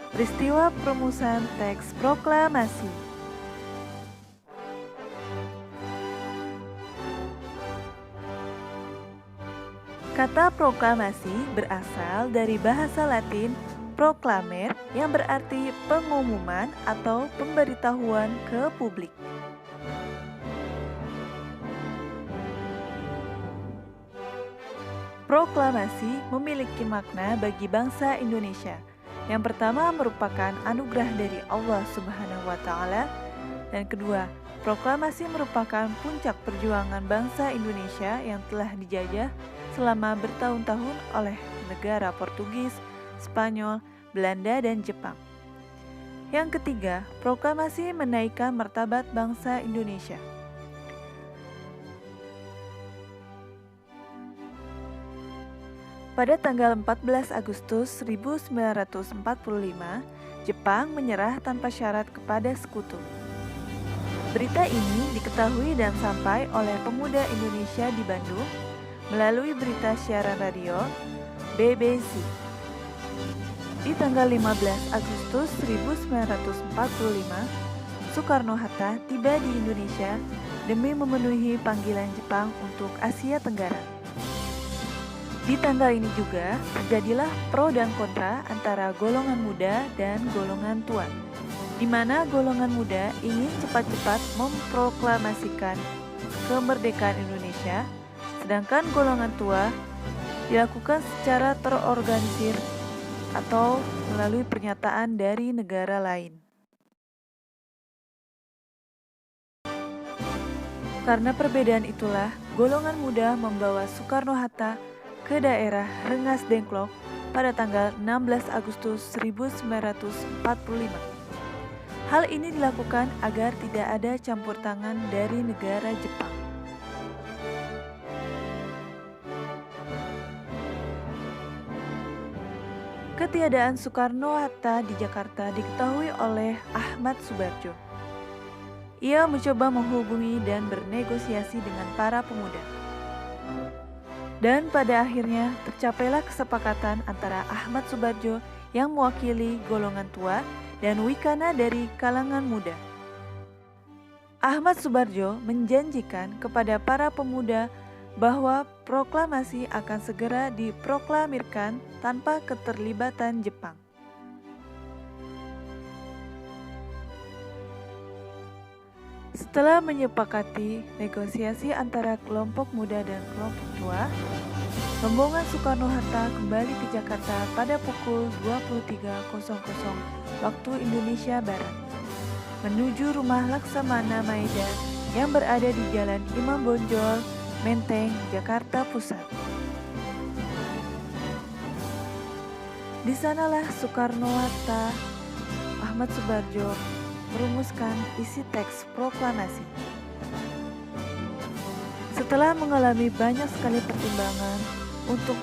Peristiwa perumusan teks proklamasi. Kata proklamasi berasal dari bahasa Latin proclamer yang berarti pengumuman atau pemberitahuan ke publik. Proklamasi memiliki makna bagi bangsa Indonesia. Yang pertama merupakan anugerah dari Allah Subhanahu wa Ta'ala, dan kedua, proklamasi merupakan puncak perjuangan bangsa Indonesia yang telah dijajah selama bertahun-tahun oleh negara Portugis, Spanyol, Belanda, dan Jepang. Yang ketiga, proklamasi menaikkan martabat bangsa Indonesia. Pada tanggal 14 Agustus 1945, Jepang menyerah tanpa syarat kepada sekutu. Berita ini diketahui dan sampai oleh pemuda Indonesia di Bandung melalui berita siaran radio BBC. Di tanggal 15 Agustus 1945, Soekarno-Hatta tiba di Indonesia demi memenuhi panggilan Jepang untuk Asia Tenggara. Di tanggal ini juga terjadilah pro dan kontra antara golongan muda dan golongan tua, di mana golongan muda ingin cepat-cepat memproklamasikan kemerdekaan Indonesia, sedangkan golongan tua dilakukan secara terorganisir atau melalui pernyataan dari negara lain. Karena perbedaan itulah, golongan muda membawa Soekarno-Hatta ke daerah Rengas Dengklok pada tanggal 16 Agustus 1945. Hal ini dilakukan agar tidak ada campur tangan dari negara Jepang. Ketiadaan Soekarno-Hatta di Jakarta diketahui oleh Ahmad Soebardjo. Ia mencoba menghubungi dan bernegosiasi dengan para pemuda. Dan pada akhirnya tercapailah kesepakatan antara Ahmad Soebardjo yang mewakili golongan tua dan Wikana dari kalangan muda. Ahmad Soebardjo menjanjikan kepada para pemuda bahwa proklamasi akan segera diproklamirkan tanpa keterlibatan Jepang. Setelah menyepakati negosiasi antara kelompok muda dan kelompok tua, rombongan Soekarno-Hatta kembali ke Jakarta pada pukul 23.00 waktu Indonesia Barat, menuju rumah Laksamana Maeda yang berada di Jalan Imam Bonjol, Menteng, Jakarta Pusat. Di sanalah Soekarno-Hatta, Ahmad Soebardjo merumuskan isi teks proklamasi. Setelah mengalami banyak sekali pertimbangan untuk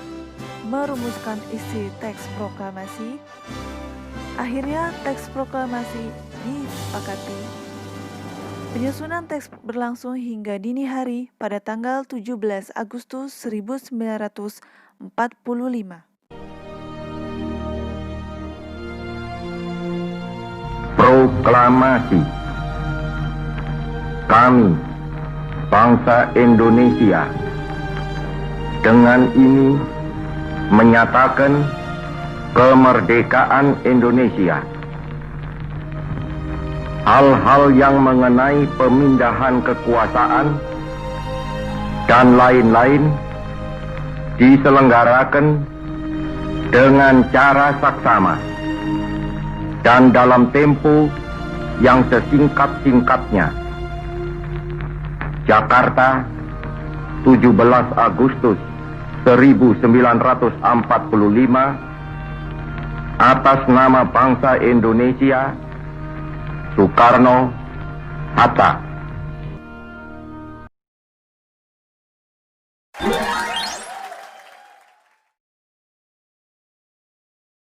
merumuskan isi teks proklamasi, akhirnya teks proklamasi disepakati. Penyusunan teks berlangsung hingga dini hari pada tanggal 17 Agustus 1945. Proklamasi. Kami, bangsa Indonesia, dengan ini menyatakan kemerdekaan Indonesia. Hal-hal yang mengenai pemindahan kekuasaan dan lain-lain diselenggarakan dengan cara saksama dan dalam tempo yang sesingkat-singkatnya. Jakarta, 17 Agustus 1945, atas nama bangsa Indonesia, Soekarno-Hatta.